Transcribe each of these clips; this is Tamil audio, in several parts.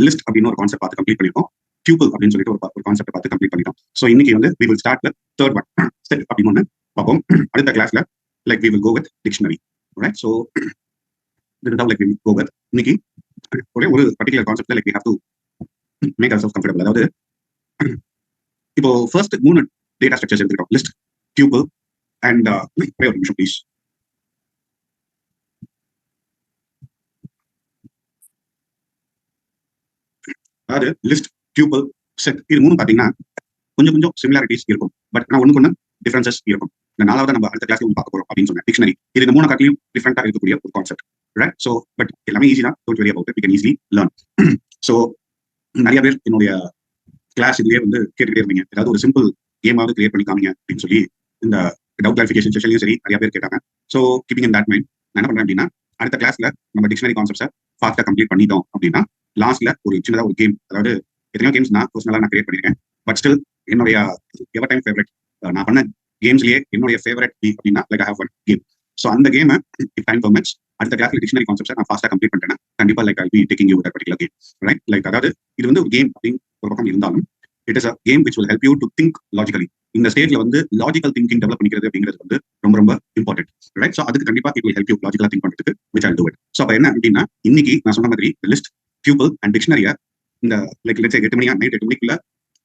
லிஸ்ட் அப்படின்னு ஒரு கான்செப்ட் பார்த்து கம்ப்ளீட் பண்ணிருக்கோம். டியூபிள் அப்படின்னு சொல்லிட்டு ஒரு கான்செப்ட் பார்த்து கம்ப்ளீட் பண்ணிட்டோம். ஸோ இன்னைக்கு வந்து we will start with third one, set அப்படின்னு ஒன்று பார்ப்போம். அடுத்த கிளாஸ்ல like we will go with dictionary. Alright, so this is how like we will go with இன்னைக்கு ஒரு பர்டிகுலர் கான்செப்ட்ல like we have to make ourselves comfortable. அதாவது இப்போ ஃபர்ஸ்ட் 3 டேட்டா ஸ்ட்ரக்சர்ஸ் எடுத்துக்கிறோம். லிஸ்ட், டியூபிள் அண்ட் ஒரு நிமிஷம் ப்ளீஸ். அதாவது லிஸ்ட், டியூபிள், செட் இது மூணு பாத்தீங்கன்னா கொஞ்சம் சிமிலாரிட்டிஸ் இருக்கும். பட் நான் ஒண்ணுக்கு ஒன்று டிஃபரன்சஸ் இருக்கும். இந்த 4வது நம்ம அடுத்த கிளாஸ்ல பார்க்க போறோம் அப்படின்னு சொன்னேன். டிக்ஷனரி இது இந்த 3 காட்டிலையும் டிஃபரெண்டா இருக்கக்கூடிய ஒரு கான்செப்ட். ரைட், ஸோ பட் எல்லாமே ஈஸி தான். Don't worry about it, we can easily learn. So நிறைய பேர் என்னுடைய கிளாஸ் இதுலயே வந்து கேட்டுக்கிட்டே இருந்தீங்க, ஏதாவது ஒரு சிம்பிள் கேமாவது கிரியேட் பண்ணி காமிங்க அப்படின்னு சொல்லி இந்த டவுட் கிளாரிஃபிகேஷன் செஷன்லையும் சரி நிறைய பேர் கேட்டாங்க. So keeping in that mind நான் என்ன பண்றேன் அப்படின்னா, அடுத்த கிளாஸ்ல நம்ம டிக்ஷனரி கான்செப்ட்ஸை ஃபாஸ்டா கம்ப்ளீட் பண்ணிட்டோம் அப்படின்னா லாஸ்ட்ல ஒரு சின்னதா ஒரு கேம், அதாவது எத்தனையோ கேம்ஸ் நான் பர்சனலா நான் கிரியேட் பண்ணிருக்கேன். பட் ஸ்டில் என்னுடைய எவர் டைம் ஃபேவரட் நான் பண்ண கேம்ஸ்லயே என்னுடைய ஃபேவரட் அப்படின்னா like I have one game. So அந்த கேமை இஃப் டைம் பெர்மிட்ஸ் அடுத்த கிளாஸ்ல டிக்ஷனரி கான்செப்ட்ஸை நான் ஃபாஸ்டா கம்ப்ளீட் பண்ணிட்டேன். கண்டிப்பா like I be taking you that particular game. Right, like அதாவது இது வந்து ஒரு கேம் அப்படின்னு ஒரு பக்கம் இருந்தாலும் it is a game which will help you to think logically. இந்த ஸ்டேஜ்ல வந்து லாஜிக்கல் திங்கிங் டெவலப் பண்ணிக்கிறது அப்படிங்கிறது வந்து ரொம்ப இம்பார்ட்டன்ட். ரைட், ஸோ அதுக்கு கண்டிப்பா இட் வில் ஹெல்ப் யூ லாஜிக்கலா திங்க் பண்றதுக்கு விச் ஐ டு இட். ஸோ அப்ப என்ன அப்படின்னா, இன்னைக்கு நான் சொன்ன மாதிரி லிஸ்ட், டியூபிள் அண்ட் டிக்ஷனரியை இந்த லைக் லெட்ஸ் 8 மணியா நைட் 8 மணிக்குள்ள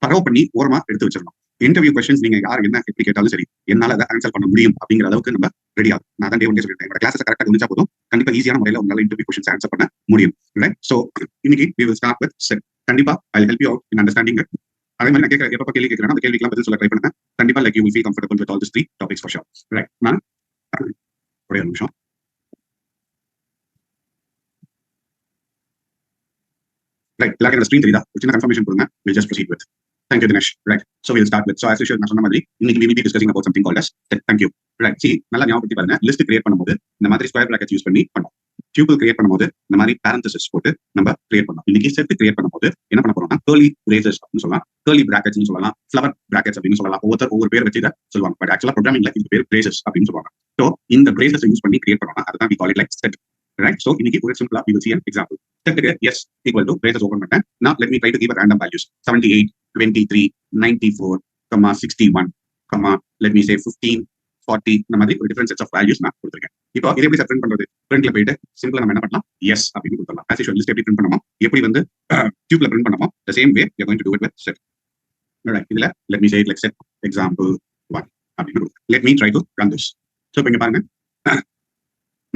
தரவு பண்ணி ஓரமா எடுத்து வச்சிடணும். இன்டர்வியூ கொஸ்டின்ஸ் நீங்க யார் என்ன எப்படி கேட்டாலும் சரி என்னால அதை ஆன்சர் பண்ண முடியும் அப்படிங்கிற அளவுக்கு நம்ம ரெடி ஆகும். நான் தான் டே ஒன் டே சொல்லிட்டேன், என்னோட கிளாஸை கரெக்டாக கவனிச்சா போதும் கண்டிப்பா ஈஸியான முறையில் உங்களால இன்டர்வியூ கொஸ்டின்ஸ் ஆன்சர் பண்ண முடியும். ரைட், ஸோ இன்னைக்கு we will start with set. கண்டிப்பா ஐ will help you out in understanding it. அதே மாதிரி நான் எப்ப கேள்வி கேட்கிறேன் அந்த கேள்விக்கெல்லாம் பதில் சொல்ல ட்ரை பண்ணுங்க. கண்டிப்பா like you will feel comfortable with all these 3 topics for sure. Right, நான் ஒரே ஒரு நிமிஷம். ரைட், எல்லாருக்கும் ஸ்கிரீன் தெரியுதா? ஒரு சின்ன கன்ஃபர்மேஷன் கொடுங்க. we'll just proceed with. Thank you, Dinesh. Right, so we'll start with. So as usual நான் சொன்ன மாதிரி இன்னைக்கு we will be discussing about something called as set. Thank you. Right, see நல்லா ஞாபகப்படுத்தி பாருங்க. லிஸ்ட் கிரியேட் பண்ணும்போது இந்த மாதிரி ஸ்கொயர் பிராக்கெட்ஸ் யூஸ் பண்ணி பண்ணோம். டியூபிள் கிரியேட் பண்ணும்போது இந்த மாதிரி parenthesis போட்டு நம்ம கிரியேட் பண்ணோம். இன்னைக்கு செட் கிரியேட் பண்ணும்போது என்ன பண்ண போறோம்னா curly braces அப்படின்னு சொல்லலாம், curly brackets னு சொல்லலாம், flower brackets அப்படின்னு சொல்லலாம். ஒவ்வொரு பேர் வச்சு இதை சொல்லுவாங்க. பட் ஆக்சுவலா ப்ரோக்ராமிங்ல இது பேர் braces அப்படின்னு சொல்லுவாங்க. ஸோ இந்த braces யூஸ் பண்ணி கிரியேட் பண்ணோம்னா அதுதான் we call it like set. Right, so இன்னைக்கு ஒரு சிம்பிளா we will see an example. Set yes equal to braces open பண்ணேன். Now let me try to give a random values 78, 23, 94, 61, let me say 15, 40 இந்த மாதிரி ஒரு டிஃபரண்ட் செட்ஸ் ஆஃப் வேல்யூஸ் நான் கொடுத்துருக்கேன். இப்போ இதை எப்படி பிரிண்ட் பண்றது? பிரிண்ட்ல போயிட்டு சிம்பிளா நம்ம என்ன பண்ணலாம், எஸ் அப்படின்னு கொடுத்துடலாம். as usual லிஸ்ட் எப்படி பிரிண்ட் பண்ணோமோ எப்படி வந்து டியூப்ல print பண்ணோமோ the same way we are going to do it with set. Alright, இதுல let me say it like set example 1 அப்படின்னு let me try to run this. So இப்போ இங்க பாருங்க,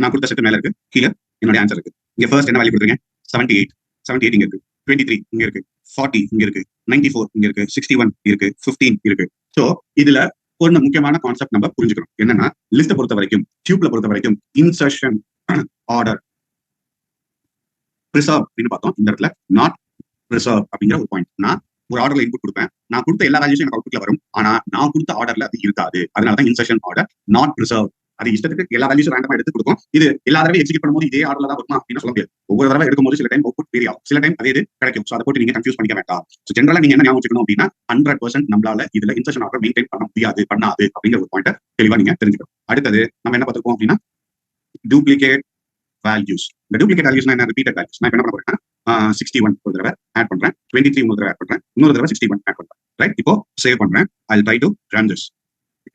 நான் கொடுத்த செட் மேல இருக்கு, கீழே என்னோட ஆன்சர் இருக்கு. இங்க ஃபர்ஸ்ட் என்ன வேல்யூ கொடுத்துருக்கேன்? 78 இங்க இருக்கு, 23 இங்க இருக்கு, 40 இங்க இருக்கு, 94 இங்க இருக்கு, 61 இருக்கு, 15 இருக்கு. சோ இதுல ஒரு முக்கியமான கான்செப்ட் நம்ம புரிஞ்சுக்கணும். என்னன்னா லிஸ்ட பொறுத்த வரைக்கும், டியூப்ல பொறுத்த வரைக்கும் இன்சர்ஷன் ஆர்டர் ப்ரிசர்வ் அப்படின்னு பார்த்தோம். இந்த இடத்துல நாட் ப்ரிசர்வ் அப்படிங்கிற ஒரு பாயிண்ட். நான் ஒரு ஆர்டர்ல இன்புட் கொடுப்பேன், நான் கொடுத்த எல்லா வேல்யூஸும் எனக்கு அவுட்புட்ல வரும், ஆனா நான் கொடுத்த ஆர்டர்ல அது இருக்காது. அதனாலதான் இன்சர்ஷன் ஆர்டர் நாட் ப்ரிசர்வ். அது இஷ்டத்துக்கு எல்லா வேல்யூஸும் ரேண்டமா எடுத்து கொடுக்கும். இது எல்லா தடவை எக்ஸிக்யூட் பண்ணும்போது இதே ஆர்டர்ல தான் வருமா அப்படின்னு சொல்ல முடியாது. ஒவ்வொரு தடவை எடுக்கும்போது சில டைம் அவுட்புட் வேரி ஆகும், சில டைம் அதே இது கிடைக்கும். ஸோ அதை போட்டு நீங்க கன்ஃபியூஸ் பண்ணிக்க வேண்டாம். ஸோ ஜென்ரலா நீங்க என்ன ஞாபகம் வச்சுக்கணும் அப்படின்னா 100% நம்மளால இதுல இன்சர்ஷன் ஆர்டர் மெயின்டைன் பண்ண முடியாது, பண்ணாது அப்படிங்கிற ஒரு பாயிண்ட் தெளிவா நீங்க தெரிஞ்சுக்கணும். அடுத்தது நம்ம என்ன பார்த்துருக்கோம் அப்படின்னா டூப்ளிகேட் வேல்யூஸ். இந்த டூப்ளிகேட் வேல்யூஸ் என்ன? Repeated values. நான் என்ன பண்ண போறேன்னா 61 ஒரு தடவை ஆட் பண்றேன், 23 ஒரு தடவை ஆட் பண்றேன், இன்னொரு தடவை 61 ஆட் பண்றேன். ரைட், இப்போ சேவ் பண்றேன். I try to run this.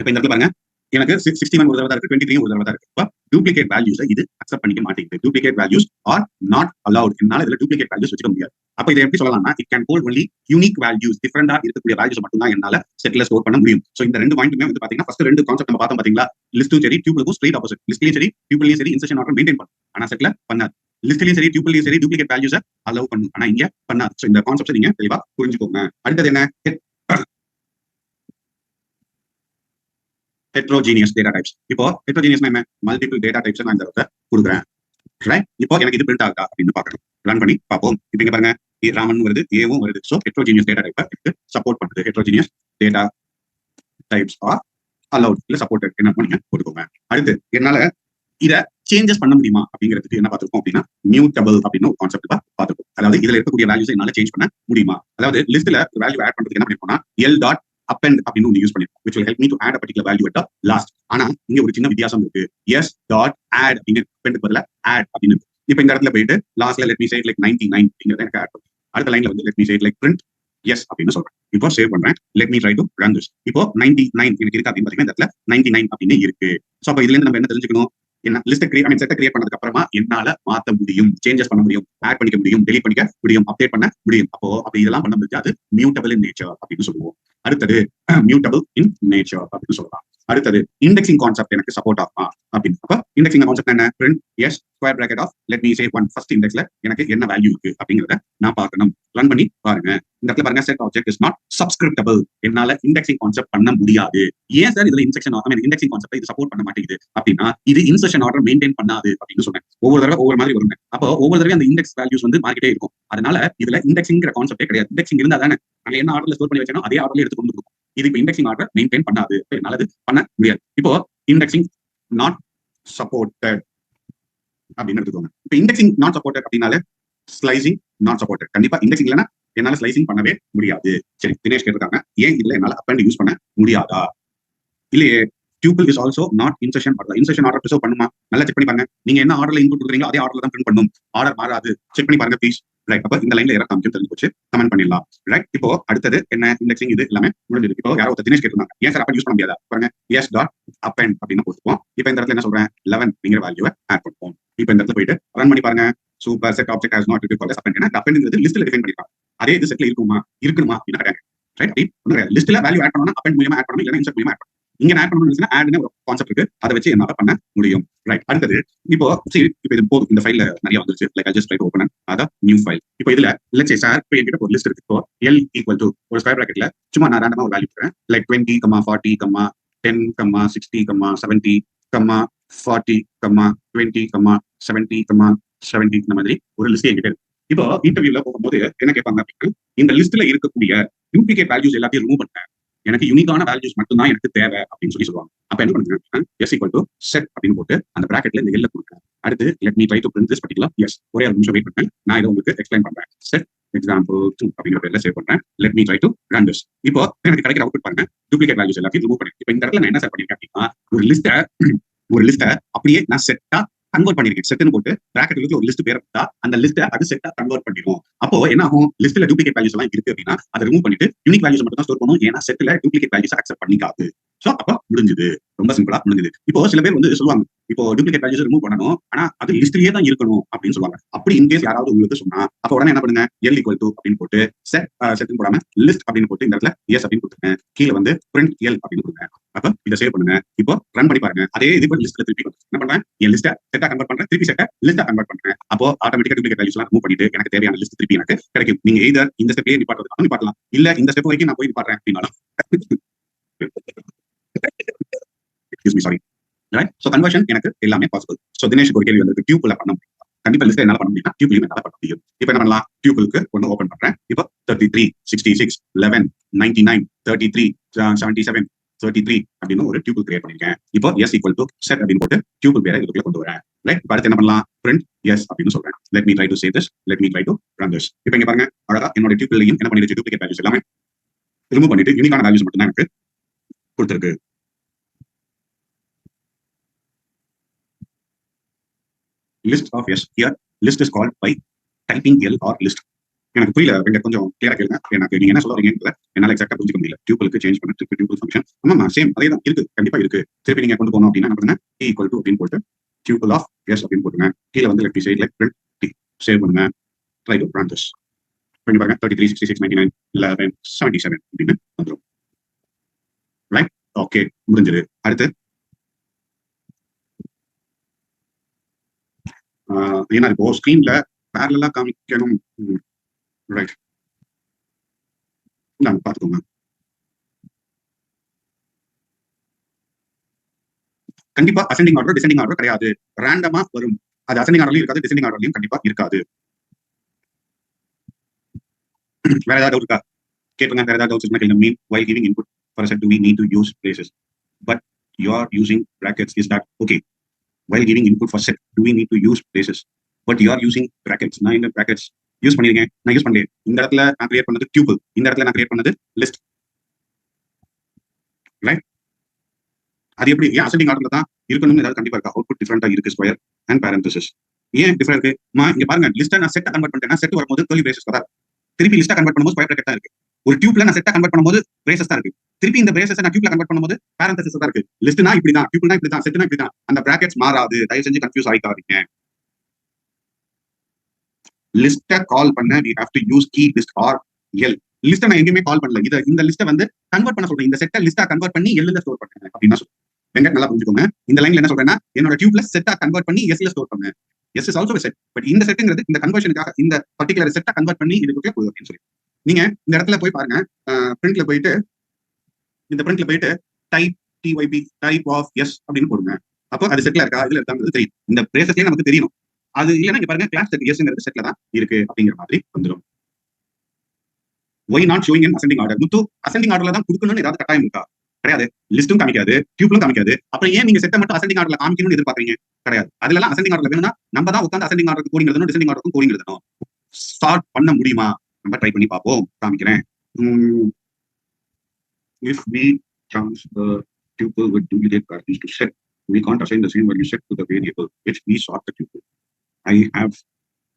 இப்போ இந்த இடத்துல பாருங்க, எனக்கு 61 ஒரு தடவை தான் இருக்கு, 23 ஒரு தடவை தான் இருக்கு. இப்போ டூப்ளிகேட் வேல்யூஸை இது அக்செப்ட் பண்ணிக்க மாட்டேங்குது. Duplicate values are not allowed. என்னால இதுல டூப்ளிகேட் வேல்யூஸ் வச்சுக்க முடியாது. அப்ப இதை எப்படி சொல்லலாம்னா it can hold only unique values. டிஃபரெண்டா இருக்கக்கூடிய வேல்யூஸ் மட்டும் தான் என்னால செட்ல ஸ்டோர் பண்ண முடியும். சோ இந்த ரெண்டு பாயிண்ட்டுமே வந்து பாத்தீங்கன்னா ஃபர்ஸ்ட் ரெண்டு கான்செப்ட் நம்ம பார்த்தோம் பாத்தீங்களா, லிஸ்டும் சரி டியூபிளுக்கும் ஸ்ட்ரைட் ஆப்போசிட். லிஸ்ட்லயும் சரி டியூபிளையும் சரி இன்சர்ஷன் ஆர்டர் மெயின்டைன் பண்ணும், ஆனா செட்ல பண்ணாது. லிஸ்ட்லயும் சரி டியூபிளையும் சரி டூப்ளிகேட் வேல்யூஸை அலோவ் பண்ணும், ஆனா இங்க பண்ணாது. சோ இந்த கான்செப்ட் நீங்க தெளிவா புரிஞ்சுக்கோங்க. அடுத்தது என்ன? Heterogeneous data types. இப்போ ஹெட்ரோஜீனியஸ் என்ன? மல்டிபிள் டேட்டா டைப்ஸ் நான் இந்த இடத்துல கொடுக்குறேன். ரைட், இப்போ எனக்கு இது பிரிண்ட் ஆகுதா அப்படின்னு பார்க்கணும். ரன் பண்ணி பார்ப்போம். இப்போ இங்க பாருங்க, ராமன் வருது, ஏவும் வருது. ஸோ ஹெட்ரோஜீனியஸ் டேட்டா டைப்பை எனக்கு சப்போர்ட் பண்ணுது. Heterogeneous data types R allowed இல்ல சப்போர்ட்டட் என்ன நீங்க போட்டுக்கோங்க. அடுத்து என்னால இதை சேஞ்சஸ் பண்ண முடியுமா அப்படிங்கிறதுக்கு என்ன பார்த்துருக்கோம் அப்படின்னா மியூட்டபிள் அப்படின்னு ஒரு கான்செப்ட் பார்த்துருக்கோம். அதாவது இதுல இருக்கக்கூடிய வேல்யூஸ் என்னால சேஞ்ச் பண்ண முடியுமா? அதாவது லிஸ்ட்ல வேல்யூ ஆட் பண்றதுக்கு என்ன பண்ணிருக்கோம்னா எல் டாட் append அப்படின்னு ஒன்று யூஸ் பண்ணிருக்கோம், which will help me to add a particular value at the last. ஆனா இங்க ஒரு சின்ன வித்தியாசம் இருக்கு. yes dot add அப்படின்னு append பதிலா add அப்படின்னு. இப்போ இந்த இடத்துல போயிட்டு லாஸ்ட்ல let me say like 99 அப்படிங்கறத எனக்கு ஆட் பண்ணும். அடுத்த லைன்ல வந்து let me say it like print yes அப்படின்னு சொல்றேன். இப்போ சேவ் பண்றேன். let me try to run this. இப்போ 99 எனக்கு இருக்கு அப்படின்னு பாத்தீங்கன்னா இந்த இடத்துல 99 அப்படின்னு இருக்கு. சோ அப்ப இதுல இருந்து நம்ம என்ன தெரிஞ்சுக்கணும், என்ன லிஸ்ட் செட்டை கிரியேட் பண்ணதுக்கு அப்புறமா என்னால மாத்த முடியும், சேஞ்சஸ் பண்ண முடியும், ஆட் பண்ணிக்க முடியும், டெலிட் பண்ணிக்க முடியும், அப்டேட் பண்ண முடியும். அப்ப இதெல்லாம் பண்ண முடியாது, அது மியூட்டபிள் இன் நேச்சர் அப்படின்னு சொல்லுவோம். அடுத்தது மியூட்டபிள் இன் நேச்சர் அப்படின்னு சொல்லலாம். அடுத்தது இண்டெக்ஸிங் கான்செப்ட் எனக்கு சப்போர்ட் ஆகுமா அப்படின்னு. அப்ப இண்டெக்ஸிங் கான்செப்ட் என்ன, print yes square bracket of let me say one first இண்டெக்ஸ்ல எனக்கு என்ன வேல்யூ இருக்கு அப்படிங்கறத நான் பார்க்கணும். ரன் பண்ணி பாருங்க. இந்த இடத்துல பாருங்க set object is not subscriptable. என்னால இண்டெக்ஸிங் கான்செப்ட் பண்ண முடியாது. ஏன் சார் இதுல இண்டெக்ஸிங் கான்செப்ட் இது சப்போர்ட் பண்ண மாட்டேங்குது அப்படின்னா, இது இன்சர்ஷன் ஆர்டர் மெயின்டைன் பண்ணாது அப்படின்னு சொன்னேன். ஒவ்வொரு தடவை ஒவ்வொரு மாதிரி வரும். அப்போ ஒவ்வொரு தடவை அந்த இண்டெக்ஸ் வேல்யூஸ் வந்து மாறிக்கிட்டே இருக்கும். அதனால இதுல இண்டெக்ஸிங்கிற கான்செப்டே கிடையாது. இண்டெக்ஸிங் இருந்தா தானே நாங்க என்ன ஆர்டர்ல ஸ்டோர் பண்ணி வச்சோம் அதே ஆர்டர்ல எடுத்து கொண்டு கொடுக்கும். இது இப்போ இண்டெக்ஸிங் ஆர்டர் மெயின்டைன் பண்ணாது, என்னால அது பண்ண முடியாது. இப்போ இண்டெக்ஸிங் நாட் சப்போர்ட்டட் அப்படின்னு எடுத்துக்கோங்க. இப்போ இண்டெக்ஸிங் நாட் சப்போர்ட்டட் அப்படின்னாலே ஸ்லைசிங் நாட் சப்போர்ட்டட். கண்டிப்பா இண்டெக்ஸிங் இல்லைன்னா என்னால ஸ்லைசிங் பண்ணவே முடியாது. சரி, தினேஷ் கேட்டிருக்காங்க, ஏன் இல்ல என்னால அப்பெண்ட் யூஸ் பண்ண முடியாதா? இல்லையே, tuple is also not insertion order. insertion order preserve பண்ணுமா? நல்லா செக் பண்ணி பாருங்க. நீங்க என்ன ஆர்டர்ல இன்புட் கொடுக்குறீங்களோ அதே ஆர்டர்ல தான் பிரிண்ட் பண்ணும். ஆர்டர் மாறாது. செக் பண்ணி பாருங்க ப்ளீஸ். ரைட், அப்ப இந்த லைன்ல எரர் காமிக்கும் தெரிஞ்சு போச்சு, கமெண்ட் பண்ணிடலாம். ரைட், இப்போ அடுத்தது என்ன, இண்டெக்ஸிங் இது எல்லாமே முடிஞ்சது. இப்போ யாரோ ஒருத்தர் தினேஷ் கேட்டிருந்தாங்க, ஏன் சார் அப்பெண்ட் யூஸ் பண்ண முடியாதா? பாருங்க yes டாட் append அப்படின்னு போட்டுப்போம். இப்போ இந்த இடத்துல என்ன சொல்றேன், 11 அப்படிங்கிற வேல்யூவை ஆட் பண்ணுவோம். இப்போ இந்த இடத்துல போயிட்டு ரன் பண்ணி பாருங்க. Super, set object has not retrieve append. ஏன்னா appendங்கிறது லிஸ்ட்ல டிஃபைன் பண்ணிருக்காங்க. அதே இது செட்ல இருக்கணுமா அப்படின்னு கேட்டாங்க. ரைட், ஒன்றும் லிஸ்ட்ல வேல்யூ ஆட் பண்ணணும், append மூலமா ஆட் பண்ணணும், இல்லைன்னா இன்சர்ட் மூலமா ஆட் பண்ணணும். இங்க ஆட் பண்ணணும்னு ஆட்னு ஒரு கான்செப்ட் இருக்கு, அதை வச்சு என்னால பண்ண முடியும். ரைட், அடுத்தது இப்போ இது போதும். இந்த ஃபைல்ல நிறைய வந்துருச்சு. Like I just try to open அத நியூ ஃபைல். இப்போ இதுல லெட்ஸ் சே சார், இப்போ என்கிட்ட ஒரு லிஸ்ட் இருக்கு. இப்போ L ஈக்குவல் டு ஒரு ஸ்கொயர் பிராக்கெட்ல சும்மா நான் ரேண்டமா ஒரு வேல்யூ போடுறேன். லைக் 20, 40, 10, 60, 70, 40, 20, 70, 70 இந்த மாதிரி ஒரு லிஸ்ட் என்கிட்ட இருக்கு. இப்போ இன்டர்வியூல போகும்போது என்ன கேட்பாங்க அப்படின்னா, இந்த லிஸ்ட்ல இருக்கக்கூடிய டூப்ளிகேட் வேல்யூஸ் எல்லாத்தையும் ரிமூவ் பண்ணேன், எனக்கு யூனிக்கான வேல்யூஸ் மட்டும் தான் எனக்கு தேவை அப்படின்னு சொல்லுவாங்க. அப்ப என்ன பண்ணுங்க, எஸ் ஈக்குவல் டு செட் அப்படின்னு போட்டு அந்த பிராக்கெட்ல இந்த எல்ல கொடுக்குறேன். அடுத்து let me try to print this particular yes. ஒரே ஒரு நிமிஷம் வெயிட் பண்ணேன், நான் இதை உங்களுக்கு எக்ஸ்பிளைன் பண்றேன். செட் எக்ஸாம்பிள் 2 அப்படிங்கிற பேர்ல சேவ் பண்றேன். let me try to run this. இப்போ எனக்கு கிடைக்கிற அவுட்புட் பாருங்க, டூப்ளிகேட் வேல்யூஸ் எல்லாத்தையும் ரிமூவ் பண்ணி. இப்போ இந்த இடத்துல நான் என்ன சார் பண்ணிருக்கேன் அப்படின்னா, ஒரு லிஸ்ட்டை அப்படியே நான் செட்டா கன்வெர்ட் பண்ணிருக்கேன். செட்னு போட்டு பிராக்கெட்டுக்கு ஒரு லிஸ்ட் பேர் இருந்தா அந்த லிஸ்ட்டை அது செட்டா கன்வெர்ட் பண்ணிடும். அப்போ என்ன ஆகும், லிஸ்ட்ல டூப்ளிகேட் வேல்யூஸ் எல்லாம் இருக்கு அப்படின்னா அதை ரிமூவ் பண்ணிட்டு யூனிக் வேல்யூஸ் மட்டும் தான் ஸ்டோர் பண்ணும். ஏன்னா செட்ல டூப்ளிகேட் வேல்யூஸ் அக்செப்ட் பண்ணிக்காது. சோ அப்ப முடிஞ்சது, ரொம்ப சிம்பிளா முடிஞ்சது. இப்போ சில பேர் வந்து சொல்லுவாங்க, இப்போ டூப்ளிகேட் வேல்யூஸ் ரிமூவ் பண்ணணும், ஆனா அது லிஸ்ட்லயே தான் இருக்கணும் அப்படின்னு சொல்லுவாங்க. அப்படி இன்கேஸ் யாராவது உங்களுக்கு சொன்னா, அப்ப உடனே என்ன பண்ணுங்க, L ஈக்குவல் டு அப்படின்னு போட்டு செட் போடாம லிஸ்ட் அப்படின்னு போட்டு இந்த இடத்துல எஸ் அப்படின்னு கொடுத்துருங்க. கீழே வந்து print L அப்படின்னு கொடுங்க. அப்ப இதை சேவ் பண்ணுங்க. இப்போ ரன் பண்ணி பாருங்க. அதே இது லிஸ்ட்ல திருப்பி என்ன பண்றேன், என் லிஸ்ட்டை செட்டா கன்வெர்ட் பண்றேன், திருப்பி செட்டை லிஸ்ட்டா கன்வெர்ட் பண்றேன். அப்போ ஆட்டோமேட்டிக்கா டூப்ளிகேட் வேல்யூஸ் எல்லாம் ரிமூவ் பண்ணிட்டு எனக்கு தேவையான லிஸ்ட் திருப்பி எனக்கு கிடைக்கும். நீங்க எய்தர் இந்த ஸ்டெப்லயே நிப்பாட்டுறதுனாலும் நிப்பாட்டலாம், இல்ல இந்த ஸ்டெப் வரைக்கும் நான் போய் நிப்பாட்டுறேன் அப்படின்னாலும். Excuse me, sorry. Right? So conversion எனக்கு எல்லாமே பாசிபிள். So தினேஷ் ஒரு கேள்வி வந்து டியூப்ல பண்ண முடியும். கண்டிப்பா லிஸ்ட் என்னால பண்ண முடியும், டியூப்லயும் என்னால பண்ண முடியும். இப்போ என்ன பண்ணலாம், டியூப்லுக்கு ஒன்னு ஓபன் பண்றேன். இப்போ 33, 66, 11, 99, 33, 77, 33 அப்படின்னு ஒரு டியூபிள் கிரியேட் பண்ணிருக்கேன். இப்போ எஸ் ஈக்குவல் டு செட் அப்படின்னு போட்டு டியூபிள் பேரை இதுக்குள்ள கொண்டு வரேன். ரைட், அடுத்து என்ன பண்ணலாம், print yes அப்படின்னு சொல்றேன். let me try to save this, let me try to run this. இப்போ இங்க பாருங்க, அழகா என்னோட டியூபிள்லையும் என்ன பண்ணிருச்சு, டூப்ளிகேட் வேல்யூஸ் எல்லாமே ரிமூவ் பண்ணிட்டு யூனிக்கான வேல்யூஸ் மட்டும் தான் எனக்கு கொடுத்துருக்கு. list of yes, here list is called by typing L or list. எனக்கு புரியல, கொஞ்சம் கிளியரா கேளுங்க. எனக்கு நீங்க என்ன சொல்ல வரீங்கன்றத என்னால எக்ஸாக்டா புரிஞ்சுக்க முடியல. டியூபிளுக்கு சேஞ்ச் பண்ண டியூபிள் ஃபங்க்ஷன் ஆமா சேம் அதே தான் இருக்கு, கண்டிப்பா இருக்கு. திருப்பி நீங்க கொண்டு போகணும் அப்படின்னா என்ன பண்ணுங்க, T ஈக்குவல் டு அப்படின்னு போட்டு டியூபிள் ஆஃப் எஸ் அப்படின்னு போட்டுங்க. கீழே வந்து let me say like print T save பண்ணுங்க. try to run this. பண்ணி பாருங்க, 33, 66, 99, 11, 77 அப்படின்னு வந்துடும். ரைட், ஓகே, முடிஞ்சது. அடுத்து ஏன்னா இப்போ ஸ்கிரீன்ல பேரலா காமிக்கணும். ரைட், பாத்துக்கோங்க. கண்டிப்பா அசெண்டிங் ஆர்டர் டிசெண்டிங் ஆர்டர் கிடையாது, ரேண்டமா வரும். அது அசெண்டிங் ஆர்டர்லயும் இருக்காது, டிசெண்டிங் ஆர்டர்லயும் கண்டிப்பா இருக்காது. வேற ஏதாவது டவுட் இருக்கா கேட்பங்க. வேற ஏதாவது டவுட்ஸ் இருந்தா கேளுங்க. மீன் while giving input for a set do we need to use braces, but you are using brackets, is that okay? While giving input for set do we need to use braces, but you are using brackets. நான் இந்த brackets யூஸ் பண்ணிருக்கேன், நான் யூஸ் பண்ணல. இந்த இடத்துல நான் கிரியேட் பண்ணது டியூபிள், இந்த இடத்துல நான் கிரியேட் பண்ணது லிஸ்ட். ரைட், அது எப்படி ஏன் அசெண்டிங் ஆர்டர்ல தான் இருக்கணும்னு ஏதாவது கண்டிப்பா இருக்கா? அவுட்புட் டிஃபரெண்டா இருக்கு, ஸ்கொயர் அண்ட் பேரந்தசிஸ். ஏன் டிஃபரெண்ட் இருக்கு? இங்க பாருங்க, லிஸ்ட்டை நான் செட்டை கன்வெர்ட் பண்ணிட்டேன். செட் வரும்போது கர்லி பிரேசஸ் வராது, திருப்பி லிஸ்டா கன்வெர்ட் பண்ணும்போது ஸ்கொயர் பிராக்கெட் தான் இருக்கு. ஒரு டியூப்ல நான் செட்டா கன்வெர்ட் பண்ணும்போது பிரேசஸ் தான் இருக்கு. திருப்பி இந்த பிரேசஸ் நான் டியூப்ல கன்வெர்ட் பண்ணும்போது பேரந்தசிஸ் தான் இருக்கு. லிஸ்ட்னா இப்படிதான், டியூப்னா இப்படிதான், செட்னா இப்படிதான். அந்த பிராக்கெட்ஸ் மாறாது. தயவு செஞ்சு கன்ஃபியூஸ் ஆயிக்காதீங்க. லிஸ்ட கால் பண்ண we have to use key list or L. லிஸ்ட நான் எங்கேயுமே கால் பண்ணல. இந்த லிஸ்ட வந்து கன்வெர்ட் பண்ண சொல்றேன். இந்த செட்டை லிஸ்டா கன்வெர்ட் பண்ணி L ல ஸ்டோர் பண்ணுங்க அப்படின்னா சொல்றேன். வெங்கட் நல்லா புரிஞ்சுக்கோங்க. இந்த லைன்ல என்ன சொல்றேன்னா என்னோட டியூப்ல செட்டா கன்வெர்ட் பண்ணி S ல ஸ்டோர் பண்ணுங்க. S is also a set. But இந்த செட்ங்கிறது இந்த கன்வர்ஷனுக்காக இந்த பர்டிகுலர் செட்டை கன்வெர்ட் பண்ணி இதுக்குள்ளே போகுது அப்படின்னு சொல்லி நீங்க இந்த இடத்துல போய் பாருங்க. பிரிண்ட்ல போயிட்டு இந்த பிரிண்ட்ல போயிட்டு type TYP type of s அப்படின்னு போடுங்க. அப்போ அது செட்ல இருக்கா இதுல இருக்காங்கிறது தெரியும். இந்த பிரேசஸ்லயே நமக்கு தெரியணும். அது இல்லைன்னா இங்க பாருங்க கிளாஸ் செட் எஸ்ங்கிறது செட்ல தான் இருக்கு அப்படிங்கிற மாதிரி வந்துடும். Why not showing in ascending order. Muthu ascending ஆர்டர்ல தான் கொடுக்கணும்னு ஏதாவது கட்டாயம் இருக்கா? கிடையாது. லிஸ்ட்டும் காமிக்காது, டியூப்லும் காமிக்காது. அப்புறம் ஏன் நீங்க செட்டை மட்டும் அசெண்டிங் ஆர்டர்ல காமிக்கணும்னு எதிர்பார்க்கறீங்க? கிடையாது. அதுல எல்லாம் அசெண்டிங் ஆர்டர்ல வேணும்னா நம்ம தான் உட்காந்து அசெண்டிங் ஆர்டருக்கு கோடிங் எழுதணும், டிசெண்டிங் ஆர்டருக்கும் கோடிங் எழுதணும். ஸ்டார்ட் பண்ண முடியுமா? நம்ம ட்ரை பண்ணி பார்ப்போம். காமிக்கிறேன். If we transfer tuple with duplicate values to set, we can't assign the same value set to the variable which we sort the tuple. I have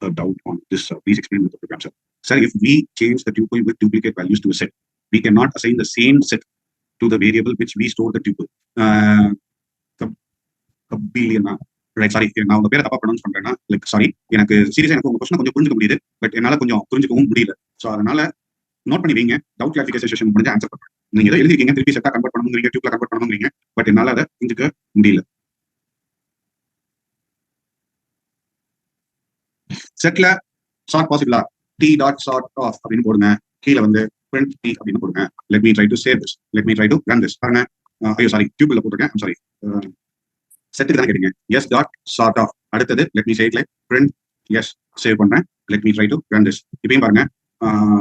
a doubt on this. Please explain with the program, sir. Sir, if we change the tuple with duplicate values to a set, we cannot assign the same set to the variable which we store the tuple. Right, sorry, நான் உங்க பேரை தப்பா ப்ரொனவுன்ஸ் பண்றேன்னா லைக் சாரி. எனக்கு சீரியஸா எனக்கு உங்க கொஸ்டின் கொஞ்சம் புரிஞ்சுக்க முடியுது, பட் என்னால கொஞ்சம் புரிஞ்சுக்கவும் முடியல. ஸோ அதனால நோட் பண்ணி வைங்க. டவுட் கிளாரிஃபிகேஷன் செஷன் முடிஞ்சு ஆன்சர் பண்ணுறேன். நீங்க ஏதோ எழுதிருக்கீங்க, திருப்பி செட்டா கன்வெர்ட் பண்ணணுங்கிறீங்க, டியூப்ல கன்வெர்ட் பண்ணணுங்கிறீங்க, பட் என்னால அதை புரிஞ்சுக்க முடியல. செட்ல சார்ட் பாசிபிளா டி டாட் சார்ட் ஆஃப் அப்படின்னு போடுங்க. கீழே வந்து print t அப்படின்னு போடுங்க. let me try to save this, let me try to run this. பாருங்க, ஐயோ சாரி, டியூப்ல போட்டுருக்கேன், ஐம் சாரி. செட்டுக்கு தானே கேட்டீங்க. S dot sort of. அடுத்தது let me say it like print yes. Save பண்றேன். let me try to run this. இப்பயும் பாருங்க,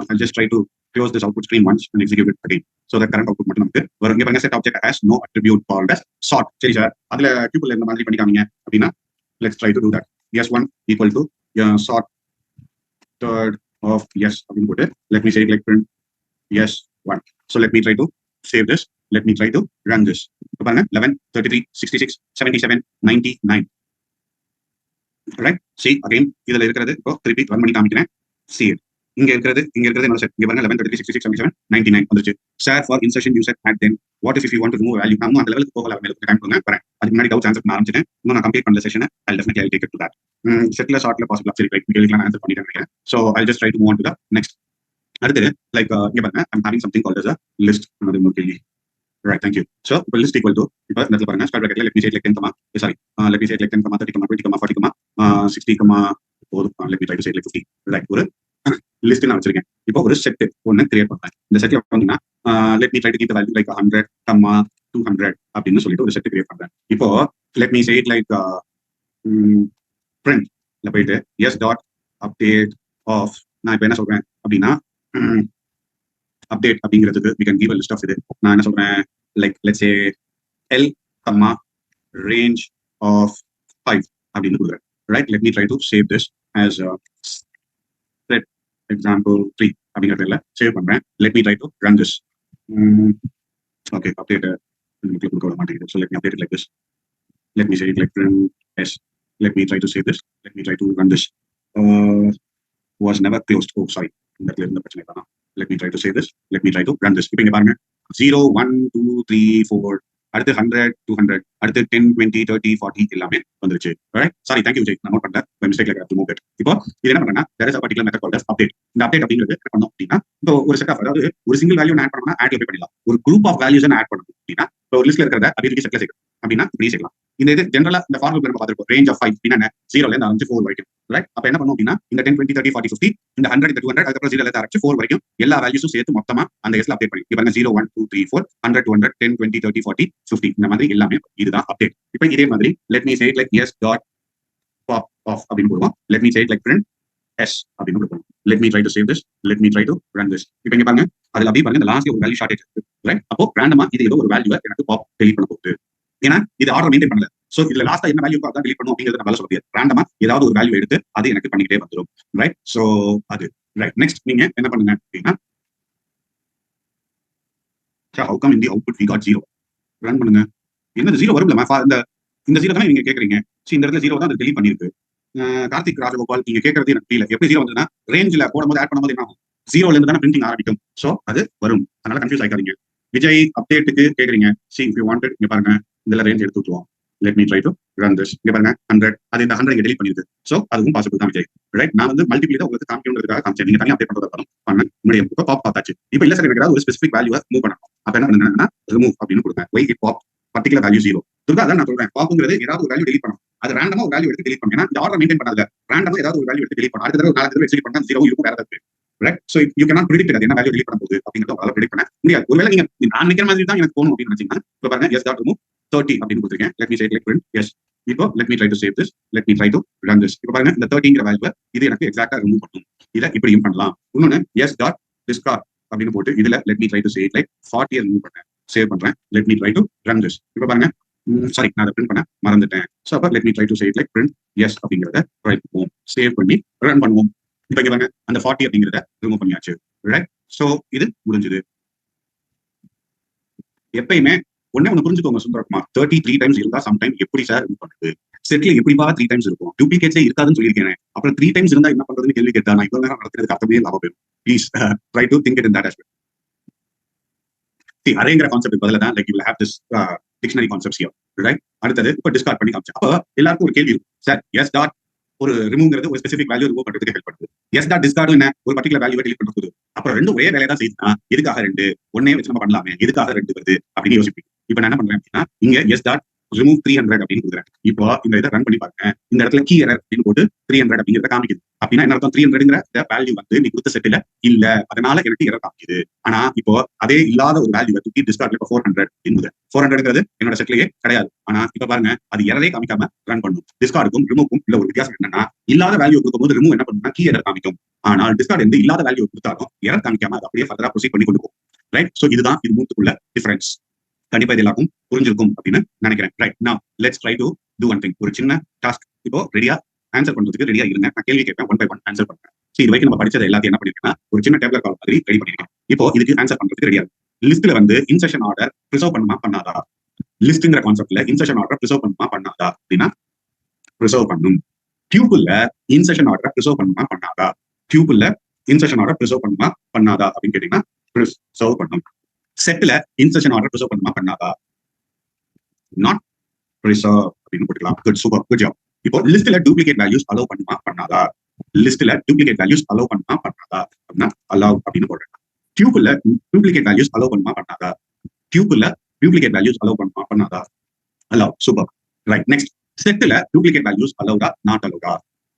I'll just try to close this output screen once and execute it again. So that current output மட்டும் நமக்கு வரும். இங்க பாருங்க, set object has no attribute called as sort. சரி சார், அதுல டியூப்ல இந்த மாதிரி பண்ணிக்காமீங்க அப்படின்னா let's try to do that. s1 equal to sort third of yes அப்படின்னு போட்டு let me say it like print yes1. So let me try to save this. Let me try to run this. பாருங்க 11, 33, 66, 77, 99. Right? See again, இதுல இருக்கிறது இப்போ திருப்பி ரன் பண்ணி காமிக்கிறேன். See it. இங்க இருக்கிறது என்னோட செட். இங்க பாருங்க 11, 33, 66, 77, 99 வந்துருச்சு. Share for insertion you set at then. What if you want to remove value? நான் அந்த லெவலுக்கு போகல, மேலுக்கு டைம் கொடுங்க வரேன். அதுக்கு முன்னாடி டவுட்ஸ் ஆன்சர் பண்ண ஆரம்பிச்சிட்டேன். இன்னும் நான் கம்ப்ளீட் பண்ணல செஷனை. I'll definitely take it to that. செட்ல ஷார்ட்ல பாசிபிளா சரி ரைட் கேள்விக்கு ஆன்சர் பண்ணிட்டேன் நினைக்கிறேன். So I'll just try to move on to the next. அடுத்து லைக் இங்க பாருங்க, I'm having something called as a list. another கேள்வி. Right, thank you. So, list equal to, இப்போ இந்த இடத்துல பாருங்க, square பிராக்கெட்ல let me say it like 10, sorry, let me say it like 10, 30, 20, 40, 60, let me try to say it like 50. Right, ஒரு லிஸ்ட் நான் வச்சிருக்கேன். இப்போ ஒரு செட் ஒன்னு கிரியேட் பண்றேன். இந்த செட்ல பாத்தீங்கன்னா let me try to keep the value like 100, 200 அப்படின்னு சொல்லிட்டு ஒரு செட் கிரியேட் பண்றேன். இப்போ let me say it like print ல போயிட்டு yes dot update of. நான் இப்போ என்ன சொல்றேன் அப்படின்னா update அப்படிங்கிறதுக்கு we can give a list of இது. நான் என்ன சொல்றேன், like let's say L, range of 5 அப்படின்னு கொடுக்குறேன். Right, let me try to save this as set example 3 அப்படிங்கிறதுல சேவ் பண்றேன். Let me try to run this. Okay, update கொடுக்க விட மாட்டேங்குது. So let me update it like this. Let me say it like print s. Let me try to save this. Let me try to run this. Was never closed. Oh, sorry. இந்த இடத்துல இருந்த பிரச்சனை தான். Let me try to save this. Let me try to run this. இப்போ இங்க பாருங்க, 0, 1, 2, 3, 4, அடுத்து 100, 200, அடுத்து 10, 20, 30, 40 எல்லாமே வந்துருச்சு. சாரி, தேங்க்யூ விஜய், நான் நோட் பண்ணேன். பை மிஸ்டேக்ல I have to move it. இப்போ இது என்ன பண்றேன்னா, there is a particular method called as update. இந்த அப்டேட் அப்படிங்கிறது என்ன பண்ணோம் அப்படின்னா, இப்போ ஒரு செட் ஆஃப், அதாவது ஒரு சிங்கிள் வேல்யூ ஆட் பண்ணணும்னா ஆட்ல போய் பண்ணிடலாம். ஒரு குரூப் ஆஃப் வேல்யூஸ் ஆட் பண்ணணும் அப்படின்னா, இப்போ ஒரு லிஸ்ட்ல இருக்கிறத அப்படியே செட்ல சேர்க்கணும் அப்படின்னா இப்படி சேர்க்கலாம். இந்த இது ஜெனரலா இந்த ஃபார்முலா நம்ம பார்த்திருப்போம். ரேஞ்ச் ஆஃப் 5 அப்படின்னா 0ல இருந்து ஆரம்பிச்சு 4 வரைக்கும். ரைட், அப்ப என்ன பண்ணும் அப்படின்னா, இந்த 10, 20, 30, 40, 50, இந்த 100, இந்த 200, அதுக்கப்புறம் 0ல இருந்து ஆரம்பிச்சு 4 வரைக்கும் எல்லா வேல்யூஸும் சேர்த்து மொத்தமா அந்த எஸ்ல அப்டேட் பண்ணி பாருங்க. 0, 1, 2, 3, 4, 100, 200, 10, 20, 30, 40, 50 இந்த மாதிரி எல்லாமே இதுதான் அப்டேட். இப்போ இதே மாதிரி let me say it like yes dot pop off அப்படின்னு போடுவோம். let me say it like print s அப்படின்னு கொடுப்போம். let me try to save this. let me try to run this. இப்போ இங்க பாருங்க, அதுல அப்படியே பாருங்க, இந்த லாஸ்ட்ல ஒரு வேல்யூ ஷார்டேஜ் இருக்கு. ரைட், அப்போ ரேண்டமா இது ஏதோ ஒரு வேல்யூவை எனக்கு பாப் டெலீட் பண்ண போகுது. ஏன்னா இது ஆர்டர் மெயின்டைன் பண்ணல. சோ இதுல லாஸ்டா என்ன வேல்யூ அதான் டெலீட் பண்ணும் அப்படிங்கறத நம்மளால சொல்ல முடியாது. ரேண்டமா ஏதாவது ஒரு வேல்யூ எடுத்து அது எனக்கு பண்ணிக்கிட்டே வந்துடும். ரைட், சோ அது ரைட். நெக்ஸ்ட் நீங்க என்ன பண்ணுங்க அப்படின்னா, how come in the output we got 0? Run பண்ணுங்க. என்னது 0 வரும்ல, இந்த 0 தானே நீங்க கேக்குறீங்க. சரி, இந்த இடத்துல 0 தான் அது டெலீட் பண்ணிருக்கு. கார்த்திக் ராஜகோபால், நீங்க கேட்கறது எனக்கு புரியல. எப்படி 0 வந்ததுன்னா, ரேஞ்சில போடும்போது ஆட் பண்ணும்போது என்ன ஆகும், ஜீரோல இருந்து தானே பிரிண்டிங் ஆரம்பிக்கும். சோ அது வரும். அதனால கன்ஃபியூஸ் ஆயிக்காதீங்க. விஜய் அப்டேட்டுக்கு கேக்குறீங்க. see if you wanted இங்க பாருங்க, இதுல ரேஞ்ச் எடுத்து விட்டுருவோம். let me try to run this. இங்க பாருங்க 100, அது இந்த 100 இங்க delete பண்ணிருக்கு. சோ அதுவும் பாசிபிள் தான் விஜய். ரைட், நான் வந்து மல்டிபிள் தான் உங்களுக்கு காமிக்கணும்ன்றதுக்காக காமிச்சேன். நீங்க தனியா அப்டேட் பண்றதா பண்ண முடியும். இப்போ பாப் பார்த்தாச்சு. இப்போ இல்ல சார் எனக்கு ஏதாவது ஒரு ஸ்பெசிபிக் வேல்யூவை மூவ் பண்ணணும். அப்ப என்ன பண்ணுங்கன்னா ரிமூவ் அப்படின்னு கொடுங்க. why it pop particular value 0. Durga அதான் நான் சொல்றேன். பாப்புங்கிறது ஏதாவது ஒரு வேல்யூ delete பண்ணணும். அது ரேண்டமா ஒரு வேல்யூ எடுத்து delete பண்ணுங்க. ஏன்னா இந்த ஆர்டர் மெயின்டைன் பண்ணாத ரேண்டமா ஏதாவது ஒரு வேல்யூ எடுத்து delete பண்ணணும். அடுத்த தடவை 4 தடவை delete பண்ணா 0 இருக்கும், வேற ஏதாவது. Right, so you cannot predict அது என்ன வேல்யூ delete பண்ண போகுது அப்படிங்கறத உங்களால பிரெடிக்ட் பண்ண முடியாது. ஒருவேளை நீங்க நான் நினைக்கிற மாதிரி தான் எனக்கு போகணும் அப்படின்னு நினைச்சீங்கன்னா இப்போ பாருங்க yes dot remove 30 அப்படின்னு கொடுத்துருக்கேன். let me say like print yes. இப்போ let me try to save this, let me try to run this. இப்போ பாருங்க இந்த 30ங்கிற வேல்யூ இது எனக்கு எக்ஸாக்ட்டா ரிமூவ் பண்ணணும். இத இப்படியும் பண்ணலாம். இன்னொன்னு yes dot discard அப்படின்னு போட்டு இதுல let me try to say it like 40 remove பண்ணேன், சேவ் பண்றேன். let me try to run this. இப்போ பாருங்க சாரி நான் அதை பிரிண்ட் பண்ண மறந்துட்டேன். சோ அப்ப let me try to say it like print yes அப்படிங்கறத ட்ரை பண்ணுவோம், சேவ் பண்ணி ரன் பண்ணுவோம். இப்போ இங்க பாருங்க அந்த 40 அப்படிங்கறத ரிமூவ் பண்ணியாச்சு. ரைட், சோ இது முடிஞ்சது. எப்பயுமே ஒண்ணு புரிஞ்சுக்கோங்க சுந்தரகுமார், 33 டைம்ஸ் இருந்தா சம் டைம் எப்படி சார் ரிமூவ் பண்ணுது? செட்ல எப்படிப்பா 3 டைம்ஸ் இருக்கும்? டூப்ளிகேட்ஸே இருக்காதுன்னு சொல்லியிருக்கேன். அப்புறம் 3 டைம்ஸ் இருந்தா என்ன பண்றதுன்னு கேள்வி கேட்டா நான் இவ்வளவு நேரம் நடத்துறதுக்கு அர்த்தமே இல்லாம போயிடும். Please try to think it in that aspect. அரேங்கிற கான்செப்ட் பதிலா தான் like you will have this dictionary concepts here. Right, அடுத்தது இப்போ டிஸ்கார்ட் பண்ணி காமிச்சேன். அப்போ எல்லாருக்கும் ஒரு கேள்வி இருக்கும், சார் எஸ் டாட் ஒரு ரிமூவ்ங்கிறது ஒரு ஸ்பெசிபிக் வேல்யூ ரிமூவ் பண்றதுக்கு ஹெல்ப் பண்ணுது. எஸ் டாட் டிஸ்கார்டு என்ன ஒரு பர்டிகுலர் வேல்யூ டெலிட் பண்றது. அப்புறம் ரெண்டு ஒரே வேலையை தான் செய்யுதுன்னா எதுக்காக ரெண்டு? ஒன்னே வச்சு நம்ம பண்ணலாமே, எதுக்காக ரெண்டு வருது அப்படின்னு யோசிப்பீங்க. இப்போ நான் என்ன பண்றேன் அப்படின்னா இங்க எஸ் டாட் ரிமூவ் 300 அப்படின்னு கொடுக்குறேன். இப்போ இந்த இதை ரன் பண்ணி பாருங்க. இந்த இடத்துல கீ எரர் அப்படின்னு போட்டு 300 அப்படிங்கிறத காமிக்குது. அப்படின்னா என்ன அர்த்தம்? 300ங்கிற வேல்யூ வந்து நீ கொடுத்த செட்டில இல்ல, அதனால எனக்கு எரர் காமிக்குது. ஆனா இப்போ அதே இல்லாத ஒரு வேல்யூ தூக்கி டிஸ்கார்ட்ல இப்போ 400 அப்படின்னு 400ங்கிறது என்னோட செட்லயே கிடையாது. ஆனா இப்ப பாருங்க அது எரரே காமிக்காம ரன் பண்ணும். டிஸ்கார்டுக்கும் ரிமூவ்க்கும் உள்ள ஒரு வித்தியாசம் என்னன்னா இல்லாத வேல்யூ கொடுக்கும்போது ரிமூவ் என்ன பண்ணுன்னா கீ எரர் காமிக்கும். ஆனால் டிஸ்கார்ட் வந்து இல்லாத வேல்யூ கொடுத்தாலும் எரர் காமிக்காம அது அப்படியே ஃபர்தரா ப்ரொசீட் பண்ணி கொண்டு போகும். ரைட், சோ இதுதான் இது மூணுக்குள்ள டிஃபரன்ஸ். கண்டிப்பா இது எல்லாருக்கும் புரிஞ்சிருக்கும் அப்படின்னு நினைக்கிறேன். ரைட், நவ let's try to to one thing. ஒரு சின்ன டாஸ்க் இப்போ ரெடியா ஆன்சர் பண்றதுக்கு ரெடியா இருங்க. நான் கேள்வி கேட்பேன், 1 by 1 ஆன்சர் பண்றேன். இது வரைக்கும் நம்ம படிச்சது எல்லாத்தையும் என்ன பண்ணிருக்கேன்னா ஒரு சின்ன டேபிள் கால் மாதிரி ரெடி பண்ணிருக்கேன். இப்போ இதுக்கு ஆன்சர் பண்றதுக்கு ரெடியா இருக்கு. லிஸ்ட்ல வந்து இன்சர்ஷன் ஆர்டர் ப்ரிசர்வ் பண்ணுமா பண்ணாதா? லிஸ்ட்ங்கிற கான்செப்ட்ல இன்சர்ஷன் ஆர்டர் ப்ரிசர்வ் பண்ணுமா பண்ணாதா அப்படின்னா ப்ரிசர்வ் பண்ணும். டியூபிள்ல இன்சர்ஷன் ஆர்டர் ப்ரிசர்வ் பண்ணுமா பண்ணாதா? டியூபிள்ல இன்சர்ஷன் ஆர்டர் ப்ரிசர்வ் பண்ணுமா பண்ணாதா அப்படின்னு கேட்டீங்கன்னா ப்ரிசர்வ் பண்ணும். செட்ல இன்சர்ஷன் ஆர்டர் ப்ரிசர்வ் பண்ணுமா பண்ணாதா? நாட் ப்ரிசர்வ் அப்படின்னு போட்டுக்கலாம். Good, super, good job. இப்போ லிஸ்ட்ல டூப்ளிகேட் வேல்யூஸ் அலோவ் பண்ணுமா பண்ணாதா? லிஸ்ட்ல டூப்ளிகேட் வேல்யூஸ் அலோவ் பண்ணுமா பண்ணாதா அப்படின்னா அலோவ் அப்படின்னு போடுறேன். டியூபிள்ல டூப்ளிகேட் வேல்யூஸ் அலோவ் பண்ணுமா பண்ணாதா? டியூபிள்ல டூப்ளிகேட் வேல்யூஸ் அலோவ் பண்ணுமா பண்ணாதா? Allow, super. ரைட், நெக்ஸ்ட் செட்ல டூப்ளிகேட் வேல்யூஸ் அலோவ்டா நாட் அலோவ்டா?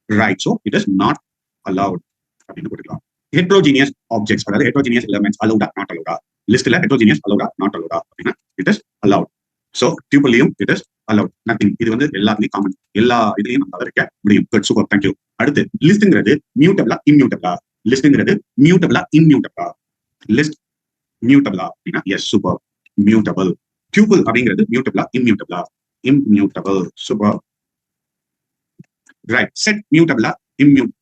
Right, so it is not allowed அப்படின்னு போட்டுக்கலாம். ஹெட்ரோஜீனியஸ் ஆப்ஜெக்ட்ஸ் அதாவது ஹெட்ரோஜீனியஸ் எலிமெண்ட்ஸ் அலோவ்டா நாட் அலோவ்டா? லிஸ்ட்ல ஹெட்ரோஜீனியஸ் அலோவ்டா நாட் அலோவ்டா அப்படின்னா இட் இஸ் அலோவ்ட். சோ டியூபிள்லயும் இட் இஸ் அலோவ்ட். நத்திங், இது வந்து எல்லாத்துலயும் காமன், எல்லா இதுலயும் நம்ம வைக்க முடியும். Good, super, thank you. அடுத்து லிஸ்ட்ங்கிறது மியூட்டபிளா இன்மியூட்டபிளா? லிஸ்ட்ங்கிறது மியூட்டபிளா இன்மியூட்டபிளா? லிஸ்ட் மியூட்டபிளா அப்படின்னா எஸ், சூப்பர், மியூட்டபிள். டியூபிள் அப்படிங்கிறது மியூட்டபிளா இன்மியூட்டபிளா? Immutable, super. ரைட், செட் மியூட்டபிளா இம்மியூட்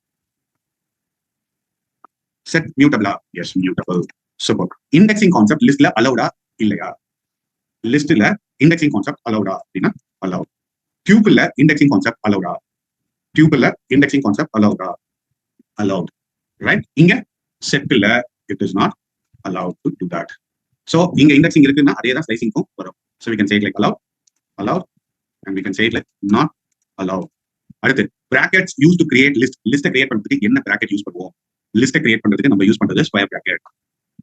செட் மியூட்டபிளா? Yes, mutable, super. Indexing concept லிஸ்ட்ல அலோவ்டா இல்லையா? லிஸ்ட்ல இண்டெக்ஸிங் கான்செப்ட் அலோவ்டா அப்படின்னா அலோவ். டியூபிள்ல இண்டெக்ஸிங் கான்செப்ட் அலோவ்டா? டியூபிள்ல இண்டெக்ஸிங் கான்செப்ட் அலோவ்டா? அலோவ்ட். ரைட், இங்க செட்ல it is not allowed to do that. So இங்க இண்டெக்ஸிங் இருக்குன்னா அதே தான் ஸ்லைசிங்க்கும் வரும். So we can say it like allowed, allowed, and we can say it like not allowed. அடுத்து brackets used to create list. List create பண்றதுக்கு என்ன bracket யூஸ் பண்ணுவோம்? லிஸ்ட் கிரியேட் பண்றதுக்கு நம்ம யூஸ் பண்றது ஸ்கொயர் bracket.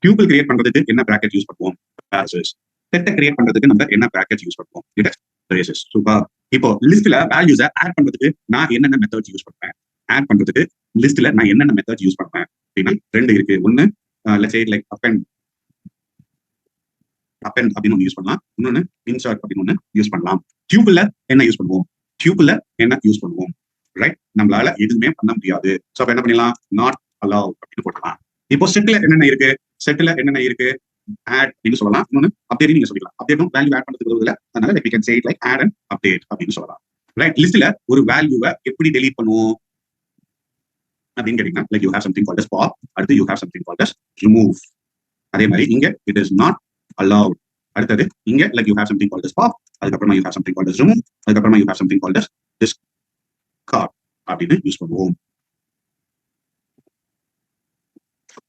டியூபிள் கிரியேட் பண்றதுக்கு என்ன bracket யூஸ் பண்ணுவோம்? braces. செட்டை கிரியேட் பண்றதுக்கு நம்ம என்ன bracket யூஸ் பண்ணுவோம்? It is braces. சூப்பர். இப்போ லிஸ்ட்ல வேல்யூஸை ஆட் பண்றதுக்கு நான் என்னென்ன மெத்தட்ஸ் யூஸ் பண்ணுவேன்? ஆட் பண்றதுக்கு லிஸ்ட்ல நான் என்னென்ன மெத்தட்ஸ் யூஸ் பண்ணுவேன் அப்படின்னா 2 இருக்கு. ஒன்னு let's say like append அப்படின்னு ஒன்று யூஸ் பண்ணலாம். இன்னொன்னு இன்சர்ட் அப்படின்னு ஒன்று யூஸ் பண்ணலாம். டியூபிள்ல என்ன யூஸ் பண்ணுவோம்? டியூபிள்ல என்ன யூஸ் பண்ணுவோம்? ரைட், நம்மளால எதுவுமே பண்ண முடியாது. சோ என்ன பண்ணிடலாம்? நாட் அலோவ் அப்படின்னு போட்டலாம். இப்போ செட்ல என்னென்ன இருக்கு? செட்ல என்னென்ன இருக்கு? ஆட் அப்படின்னு சொல்லலாம். இன்னொன்னு அப்டேட் நீங்க சொல்லிக்கலாம். அப்டேட்டும் வேல்யூ ஆட் பண்றதுக்கு வருதுல, அதனால we can say it like add and update அப்படின்னு சொல்லலாம். ரைட், லிஸ்ட்ல ஒரு வேல்யூவை எப்படி டெலீட் பண்ணுவோம் அப்படின்னு கேட்டீங்கன்னா like you have something called as pop, அடுத்து you have something called as remove. அதே மாதிரி இங்க it is not allowed. அடுத்தது இங்க like you have something called as pop, அதுக்கப்புறமா you have something called as remove, அதுக்கப்புறமா you have something called as discard அப்படின்னு யூஸ் பண்ணுவோம்.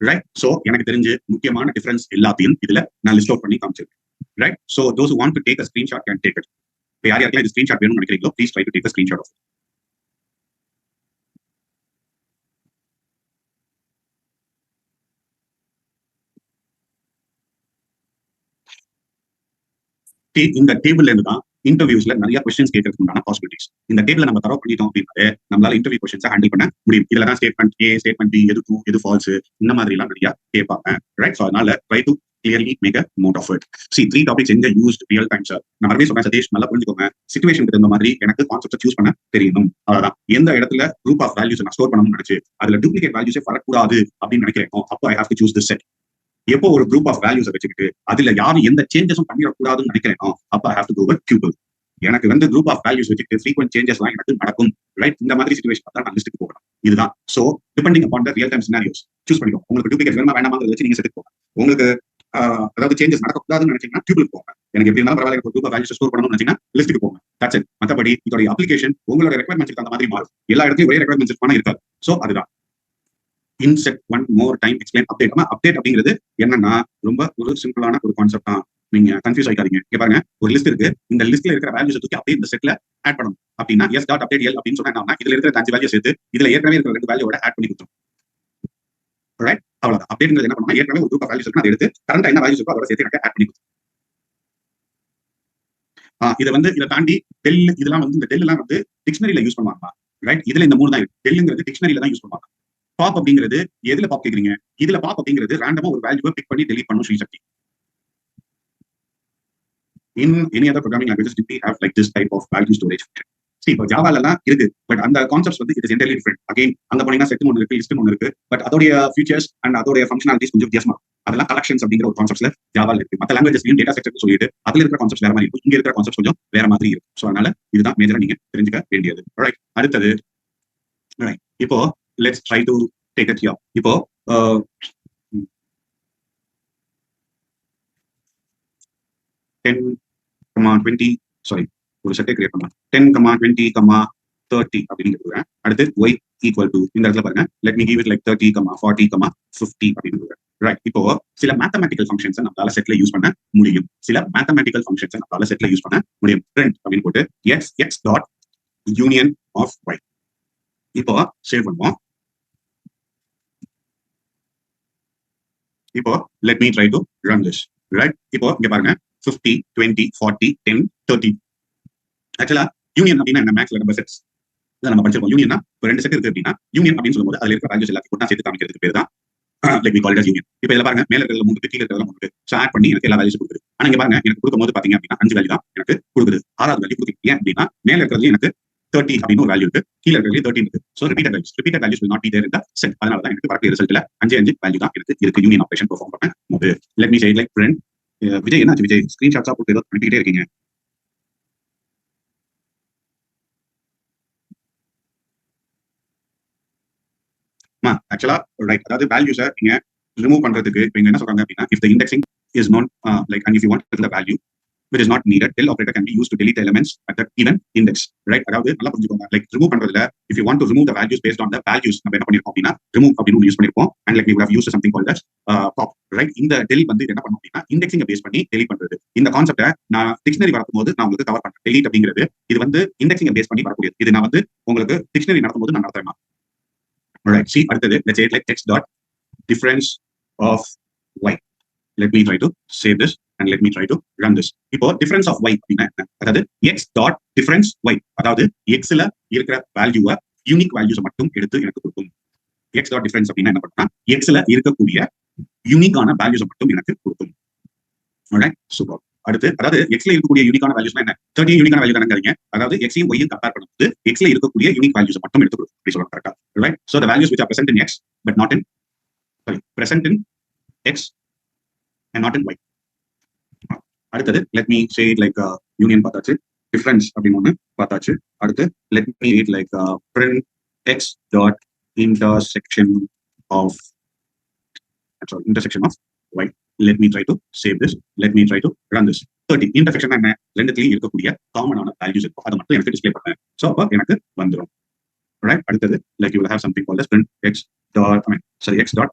ரைட். ஸோ எனக்கு தெரிஞ்சு முக்கியமான டிஃபரன்ஸ் எல்லாத்தையும் இதுல நான் லிஸ்ட் அவுட் பண்ணி காமிச்சிருக்கேன். Right. So those want to take a screenshot can take it. இப்போ யாருக்கெல்லாம் இது ஸ்கிரீன்ஷாட் வேணும்னு நினைக்கிறீங்களோ please try to take a screenshot of. இந்த டேபிள்ல இருந்து தான் இன்டர்வியூஸ்ல நிறைய கொஸ்டின்ஸ் கேட்கறதுக்கான பாசிபிலிட்டிஸ். இந்த டேபிள் நம்ம தரவு பண்ணிட்டோம் அப்படின்னாலே நம்மளால இன்டர்வியூ கொஸ்டின்ஸை ஹேண்டில் பண்ண முடியும். இதுல தான் ஸ்டேட்மெண்ட் ஏ, ஸ்டேட்மெண்ட் பி, எது ட்ரூ, எது ஃபால்ஸ், இந்த மாதிரி எல்லாம் நிறைய கேட்பாங்க. ரைட். ஸோ அதனால try to clearly make a note of it. See, 3 topics எங்க used real time sir. நான் மறுபடியும் சொல்றேன் சதீஷ், நல்லா புரிஞ்சுக்கோங்க. சிச்சுவேஷனுக்கு தகுந்த மாதிரி எனக்கு கான்செப்ட் சூஸ் பண்ண தெரியணும். அதான் எந்த இடத்துல குரூப் ஆஃப் வேல்யூஸ் நான் ஸ்டோர் பண்ணணும்னு நினைச்சு அதுல டூப்ளிகேட் வேல்யூஸே வரக்கூடாது அப்படின்னு நினைக்கிறேன். அப்போ I have to choose this set. எப்போ ஒரு குரூப் ஆஃப் வேல்யூஸ் வச்சுக்கிட்டு அதுல யாரும் எந்த சேஞ்சஸும் பண்ணிடக்கூடாதுன்னு நினைக்கிறேனோ அப்போ I have to go with tuple. எனக்கு வந்து குரூப் ஆஃப் வேல்யூஸ் வச்சுட்டு ஃப்ரீக்வென்ட் சேஞ்சஸ் எல்லாம் எனக்கு நடக்கும். ரைட். இந்த மாதிரி சிச்சுவேஷன் பார்த்தா நான் லிஸ்ட்டுக்கு போகணும். இதுதான். So depending upon the real time scenarios choose பண்ணிக்கோங்க. உங்களுக்கு டூப்ளிகேட் வேணுமா வேண்டாமாங்கிறத வச்சு நீங்க செட் போங்க. உங்களுக்கு அதாவது சேஞ்சஸ் நடக்கக்கூடாதுன்னு நினைச்சீங்கன்னா டியூபிள் போங்க. எனக்கு எப்படி இருந்தாலும் பரவாயில்ல, ஒரு குரூப் ஆஃப் வேல்யூஸ் ஸ்டோர் பண்ணணும்னு நினைச்சீங்கன்னா லிஸ்ட்டுக்கு போங்க. That's it. மற்றபடி இதோட அப்ளிகேஷன் உங்களோட ரெக்யர்மெண்ட்ஸ்க்கு அந்த மாதிரி மாறும். எல்லா இடத்துலயும் ஒரே ரெக்யர்மெண்ட்ஸ் பண்ண இருக்காது. ஸோ அதுதான். Inset one more time explain update. Update அப்படிங்கிறது என்னன்னா ரொம்ப ஒரு சிம்பிளான ஒரு கான்செப்ட் தான். நீங்க கன்ஃபியூஸ் ஆகாதீங்க. இங்க பாருங்க, ஒரு லிஸ்ட் இருக்கு. இந்த லிஸ்ட்ல இருக்கிற வேல்யூஸ் தூக்கி அப்படியே இந்த செட்ல ஆட் பண்ணணும். அப்படின்னா எஸ் டாட் அப்டேட் எல் அப்படின்னு சொன்னா இதுல இருக்கிற 5 வேல்யூ சேர்த்து இதுல ஏற்கனவே இருக்கிற 2 வேல்யூவோட ஆட் பண்ணி கொடுத்துரும். ரைட். அவ்வளவுதான். அப்டேட்ங்கிறது என்ன பண்ணுமா, ஏற்கனவே ஒரு குரூப் ஆஃப் வேல்யூஸ் இருக்கு, அதை எடுத்து கரண்ட் என்ன வேல்யூஸ் இருக்கோ அதோட சேர்த்து எனக்கு ஆட் பண்ணி கொடுத்துரும். இதை வந்து இதை தாண்டி டெல் இதெல்லாம் வந்து இந்த டெல் எல்லாம் வந்து டிக்ஷனரியில யூஸ் பண்ணுவாங்க. ரைட். இதுல இந்த 3 தான் இருக்கு. டெல்லுங்கிறது டிக்ஷனரியில தான் யூஸ் பண்ணுவாங்க. பாப் அப்படிங்கிறது எதுல பாப் கேக்குறீங்க? இதுல பாப் அப்படிங்கிறது ரேண்டமா ஒரு வேல்யூவை பிக் பண்ணி டெலீட் பண்ணும் Srisakthi. In any other programming languages do we have like this type of value storage function? See, இப்போ ஜாவால எல்லாம் இருக்கு. பட் அந்த கான்செப்ட்ஸ் வந்து it is entirely different. Again அங்க போனீங்கன்னா செட் ஒன்று இருக்கு, லிஸ்ட் ஒன்று இருக்கு. பட் அதோடைய ஃபியூச்சர்ஸ் அண்ட் அதோடைய ஃபங்க்ஷனாலிட்டிஸ் கொஞ்சம் வித்தியாசமா இருக்கும். அதெல்லாம் கலெக்ஷன்ஸ் அப்படிங்கிற ஒரு கான்செப்ட்ல ஜாவால இருக்கு. மற்ற லாங்குவேஜஸ்லயும் டேட்டா ஸ்ட்ரக்சர் சொல்லிட்டு அதுல இருக்கிற கான்செப்ட்ஸ் வேற மாதிரி இருக்கும். இங்க இருக்கிற கான்செப்ட்ஸ் கொஞ்சம் வேற மாதிரி இருக்கும். ஸோ அதனால இதுதான் மேஜரா நீங்க தெரிஞ்சுக்க வேண்டியது. ரைட். அடுத்தது இப்போ let's try to take it here. இப்போ 10, 20 சாரி ஒரு செட்டை கிரியேட் பண்ணலாம். 10, 20, 30 அப்படின்னு கொடுக்குறேன். அடுத்து y ஈக்குவல் டு இந்த இடத்துல பாருங்க, let me give it like 30, 40, 50 அப்படின்னு கொடுக்குறேன். ரைட். இப்போ சில மேத்தமெட்டிக்கல் ஃபங்க்ஷன்ஸ் நம்மளால செட்ல யூஸ் பண்ண முடியும். சில மேத்தமெட்டிக்கல் ஃபங்க்ஷன்ஸ் நம்மளால செட்ல யூஸ் பண்ண முடியும். பிரிண்ட் அப்படின்னு போட்டு x dot union of y. இப்போ சேவ் பண்ணுவோம். இப்போ let me try to run this. Right. இப்போ இங்க பாருங்க 50, 20, 40, 10, 30. ஆக்சுவலா யூனியன் அப்படின்னா என்ன, மேக்ஸ்ல நம்ம செட்ஸ் நம்ம படிச்சிருக்கோம். யூனியன்னா ஒரு 2 செட் இருக்கு அப்படின்னா யூனியன் அப்படின்னு சொல்லும்போது அதுல இருக்கிற வேல்யூஸ் எல்லாத்தையும் ஒண்ணா சேர்த்து காமிக்கிறதுக்கு பேர் தான் like we call it union. இப்போ இதுல பாருங்க, மேல இருக்கிறதுல 3 கீழ இருக்கிறதுல 3. சோ ஆட் பண்ணி எனக்கு எல்லா வேல்யூஸ் கொடுக்குது. ஆனா இங்க பாருங்க, எனக்கு கொடுக்கும்போது பாத்தீங்க அப்படின்னா 5 வேல்யூ தான் எனக்கு கொடுக்குது. 6வது வேல்யூ கொடுக்குது. ஏன் அப்படின்னா மேல இருக்கிறதுல எனக்கு 30 அப்படின்னு ஒரு வேல்யூ இருக்கு, கீழ இருக்கிறதுல 13 இருக்கு. So repeated values will not be there in the set. அதனால தான் எனக்கு வரக்கூடிய ரிசல்ட்ல 5 வேல்யூ தான் எனக்கு இருக்கு யூனியன் ஆபரேஷன் பெர்ஃபார்ம் பண்ணும்போது. Let me say like friend Vijay, என்னாச்சு விஜய், ஸ்கிரீன்ஷாட்ஸா போட்டு ஏதோ அனுப்பிக்கிட்டே இருக்கீங்க. ஆக்சுவலா ரைட், அதாவது வேல்யூஸை நீங்க ரிமூவ் பண்றதுக்கு இப்போ என்ன சொல்றாங்க அப்படின்னா, if the indexing is not like and if you want to the value which is not needed, del operator can be used to delete the elements at the given index. Right. அதாவது நல்லா புரிஞ்சுக்கோங்க. லைக் ரிமூவ் பண்றதுல if you want to remove the values based on the values நம்ம என்ன பண்ணிருக்கோம் அப்படின்னா remove அப்படின்னு யூஸ் பண்ணிருப்போம். and like we would have used something called as pop. Right. இந்த delete வந்து என்ன பண்ணும் அப்படின்னா இண்டெக்ஸிங் பேஸ் பண்ணி delete பண்றது. இந்த கான்செப்டை நான் டிக்ஷனரி வரும்போது நான் உங்களுக்கு கவர் பண்றேன். delete அப்படிங்கிறது இது வந்து இண்டெக்ஸிங் பேஸ் பண்ணி வரக்கூடியது. இது நான் வந்து உங்களுக்கு டிக்ஷனரி நடத்தும்போது நான் நடத்துறேன். Alright, see, அடுத்தது let's say like text dot difference of y. Let me try to save this and let me try to run this. இப்போ difference of y அப்படின்னா என்ன? அதாவது x dot difference y. அதாவது x ல இருக்கிற வேல்யூவை யூனிக் வேல்யூஸ் மட்டும் எடுத்து எனக்கு கொடுக்கும். x dot difference அப்படின்னா என்ன பண்ணுன்னா x ல இருக்கக்கூடிய யூனிக்கான வேல்யூஸ் மட்டும் எனக்கு கொடுக்கும். Alright, super. அடுத்து அதாவது x ல இருக்கக்கூடிய யூனிக்கான வேல்யூஸ்னா என்ன? 30 யூனிக்கான வேல்யூ தானங்க. அதாவது x யும் y யும் கம்பேர் பண்ணும்போது x ல இருக்கக்கூடிய யூனிக் வேல்யூஸ் மட்டும் எடுத்து கொடுக்கும். அப்படி சொல்லலாம் கரெக்ட்டா? Right. So the values which are present in x but not in present in x and not in y. அடுத்தது let me say it like union பார்த்தாச்சு, difference அப்படின்னு ஒன்று பார்த்தாச்சு. அடுத்து let me read like print x dot intersection of y. Let me try to save this. Let me try to run this. 30 intersection என்ன? ரெண்டுத்துலயும் இருக்கக்கூடிய காமனான வேல்யூஸ் இருக்கும். அதை மட்டும் எனக்கு டிஸ்ப்ளே பண்ணேன். ஸோ அப்போ எனக்கு வந்துடும். Right. அடுத்தது like you will have something called as print x dot x dot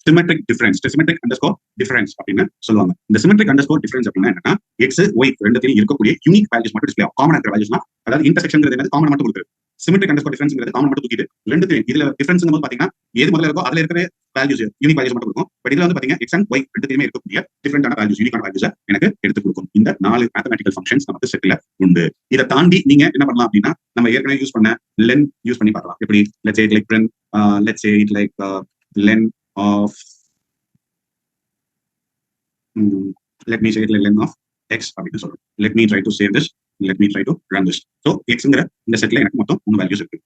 symmetric difference, symmetric underscore difference அப்படின்னு சொல்லுவாங்க. இந்த சிமெட்ரிக் அண்டர்ஸ்கோர் டிஃபரன்ஸ் அப்படின்னா என்னன்னா எக்ஸ் ஒய் ரெண்டுத்தையும் இருக்கக்கூடிய யூனிக் வேல்யூஸ் மட்டும் டிஸ்பிளே ஆகும். காமன் இருக்கிற வேல்யூஸ்னா அதாவது இன்டர்செக்ஷன் காமன் மட்டும் கொடுக்குது. சிமெட்ரிக் அண்டர்ஸ்கோர் டிஃபரன்ஸ் காமன் மட்டும் தூக்கிட்டு ரெண்டுத்தையும் இதுல டிஃபரன்ஸ் போது பாத்தீங்கன்னா எது முதல்ல இருக்கோ அதுல இருக்கிற வேல்யூஸ் யூனிக் வேல்யூஸ் மட்டும் கொடுக்கும். பட் இதுல வந்து பாத்தீங்கன்னா எக்ஸ் அண்ட் ஒய் ரெண்டுத்தையுமே இருக்கக்கூடிய டிஃபரெண்டான வேல்யூஸ் யூனிக்கான வேல்யூஸ் எனக்கு எடுத்து கொடுக்கும். இந்த 4 மேத்தமெட்டிக்கல் ஃபங்க்ஷன்ஸ் நமக்கு செட்ல உண்டு. இதை தாண்டி நீங்க என்ன பண்ணலாம் அப்படின்னா நம்ம ஏற்கனவே யூஸ் பண்ண லென் யூஸ் பண்ணி பார்க்கலாம். எப்படி let's say like print let's say it like len of let me say it like len of x அப்படின்னு சொல்றோம். let me try to save this, let me try to run this. so xங்கற இந்த செட்ல எனக்கு மொத்தம் 3 வேல்யூஸ் இருக்கு.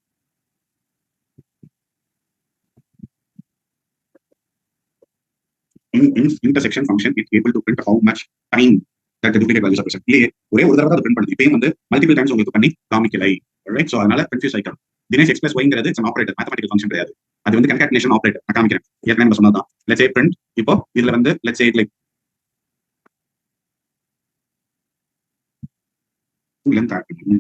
in intersection function it able to print how much time that the duplicate values are present. இல்லையே ஒரே ஒரு தடவை தான் print பண்ணுது. இப்பயும் வந்து மல்டிபிள் டைம்ஸ் உங்களுக்கு பண்ணி காமிக்கலை. ரைட், சோ அதனால கன்ஃபியூஸ் ஆயிடும். தினேஷ் x plus y-ங்கிறது it's an operator, mathematical function கிடையாது. அது வந்து concatenation operator. நான் காமிக்கிறேன். ஏற்கனவே நம்ம சொன்னதுதான். let's say print இப்போ இதுல வந்து let's say it like length add பண்ணி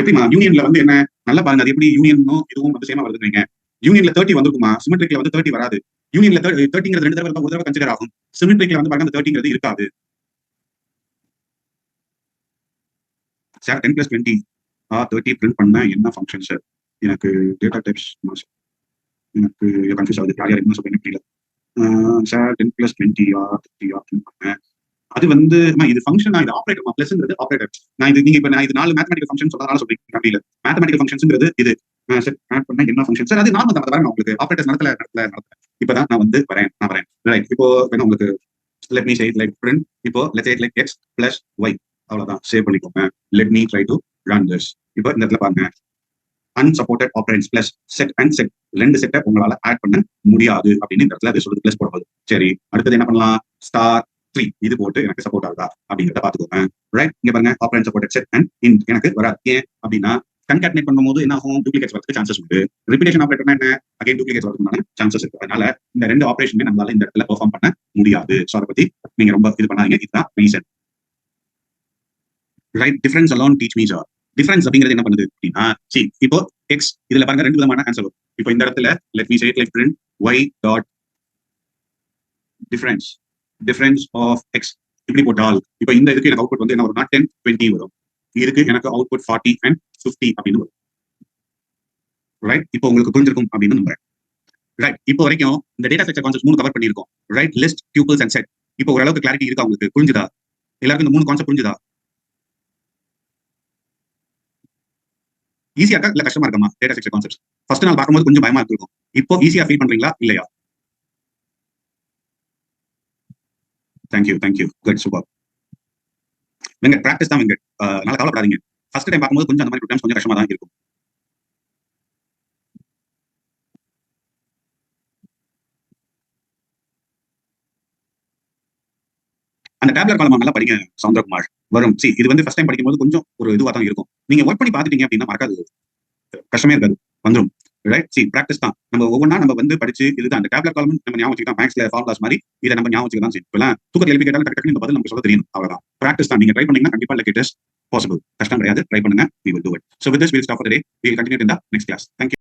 எப்படிமா யூனியன்ல வந்து என்ன நல்லா பாருங்க. அது எப்படி யூனியனும் இதுவும் வந்து சேமா வருதுங்க. யூனியன்ல 30 வந்திருக்குமா, சிமெட்ரிக்ல வந்து 30 வராது. யூனியன்ல 30ங்கிறது 2 தடவை ஒரு தடவை கன்சிடர் ஆகும். சிமெட்ரிக்ல வந்து பாருங்க அந்த 30ங்கிறது இருக்காது. சார் 10 plus 20 30 பிரிண்ட் பண்ண என்ன ஃபங்க்ஷன் சார்? எனக்கு டேட்டா டைப்ஸ் எனக்கு கன்ஃபியூஸ் ஆகுது. யார் என்ன சொல்றேன்னு புரியல. சார் 10 plus 20 30 பண்ணேன். அது வந்து இது ஃபங்க்ஷன், இது ஆபரேட்டர், பிளஸ்ங்கிறது ஆபரேட்டர். நான் இது நீங்க இப்ப நான் இது 4 மேத்தமெட்டிக்கல் ஃபங்க்ஷன் சொல்றதால சொல்றீங்க. அப்படி இல்ல, மேத்தமெட்டிக்கல் ஃபங்க்ஷன்ங்கிறது இது செட் ஆட் பண்ண என்ன ஃபங்க்ஷன் சார்? அது நார்மல் தான். வரேன் உங்களுக்கு ஆபரேட்டர்ஸ் நடத்தல இப்பதான் நான் வந்து வரேன். ரைட், இப்போ உங்களுக்கு let me say it like print இப்போ let's say it like x plus y அவ்வளவுதான். சேவ் பண்ணிக்கோங்க. Let me try to run this. இப்போ இந்த இடத்துல பாருங்க, unsupported operands plus set and set ரெண்டு செட்டை உங்களால ஆட் பண்ண முடியாது அப்படின்னு இந்த இடத்துல அது சொல்லுது. பிளஸ் போடும்போது சரி, அடுத்தது என்ன பண்ணலாம்? *3 இது போட்டு எனக்கு சப்போர்ட் ஆகுதா அப்படிங்கிறத பாத்துக்கோங்க. ரைட், இங்க பாருங்க operand supported set and int எனக்கு வராது. ஏன் அப்படின்னா கன்காட்டினேட் பண்ணும்போது என்ன ஆகும்? டூப்ளிகேட்ஸ் வரதுக்கு சான்சஸ் உண்டு. ரிப்பீட்டேஷன் ஆபரேட்டர்னா என்ன? அகைன் டூப்ளிகேட்ஸ் வரதுக்கான சான்சஸ் இருக்கு. அதனால இந்த 2 ஆபரேஷனுமே நம்மளால இந்த இடத்துல பெர்ஃபார்ம் பண்ண முடியாது. சோ அதை பத்தி நீங்க ரொம்ப இது பண்ணாதீங்க. இதுதான் reason. Right, difference alone teach me ஜார். டிஃபரன்ஸ் அப்படிங்கிறது என்ன பண்ணுது அப்படின்னா இப்போ எக்ஸ் இதுல பாருங்க 2 விதமான ஆன்சர் வரும். இப்போ இந்த இடத்துல let me say it like print y dot difference of x இப்படி போட்டால் இப்போ இந்த இதுக்கு எனக்கு அவுட்புட் வந்து என்ன வரும்னா 10 20 வரும். இதுக்கு எனக்கு அவுட்புட் 40 and 50 அப்படின்னு வரும். ரைட், இப்போ உங்களுக்கு புரிஞ்சிருக்கும் அப்படின்னு நம்புறேன். ரைட், இப்போ வரைக்கும் இந்த டேட்டா ஸ்ட்ரக்சர் கான்செப்ட் 3 கவர் பண்ணியிருக்கோம். Right, list, tubules and set. இப்போ ஓரளவுக்கு கிளாரிட்டி இருக்கா உங்களுக்கு? புரிஞ்சுதா? எல்லாருக்கும் இந்த 3 கான்செப்ட் புரிஞ்சுதா? ஈஸியா இருக்கா இல்ல கஷ்டமா இருக்குமா? டேட்டா ஸ்ட்ரக்சர் கான்செப்ட்ஸ் ஃபர்ஸ்ட் நாள் பார்க்கும்போது கொஞ்சம் பயமா இருக்கும். இப்போ ஈஸியா ஃபீல் பண்றீங்களா இல்லையா? Thank you good super. Venkat practice தான் வெங்கட். அதனால கவலைப்படாதீங்க. ஃபர்ஸ்ட் டைம் பார்க்கும்போது கொஞ்சம் அந்த மாதிரி டைம்ஸ் கொஞ்சம் கஷ்டமா தான் இருக்கும். அந்த டேப்லர் காலம் நல்லா படிங்க சௌந்தரகுமார். வரும். இது வந்து ஃபர்ஸ்ட் டைம் படிக்கும்போது கொஞ்சம் ஒரு இதுவா தான் இருக்கும். நீங்க ஒர்க் பண்ணி பார்த்துட்டீங்க அப்படின்னா மறக்காது, கஷ்டமே இருக்காது, வந்துடும். ரைட், பிராக்டிஸ் தான். நம்ம ஒவ்வொன்றா நம்ம வந்து படிச்சு இதுதான் அந்த டேப்லர் காலம் நம்ம ஞாபகம் வச்சுக்கலாம். மேக்ஸ்ல ஃபார்முலாஸ் மாதிரி இதை நம்ம ஞாபகம் வச்சுக்கலாம். இப்பெல்லாம் தூக்கத்தில் எழுப்பி கேட்டாலும் டக்கு இந்த பதில் நமக்கு சொல்ல தெரியும். அவ்வளவுதான். பிராக்டிஸ் தான். நீங்க ட்ரை பண்ணீங்கன்னா கண்டிப்பா லைக் இட் இஸ் பாசிபிள். கஷ்டம் கிடையாது. ட்ரை பண்ணுங்க. We will do it. So with this we'll stop for the day. We will continue in the next class. Thank you.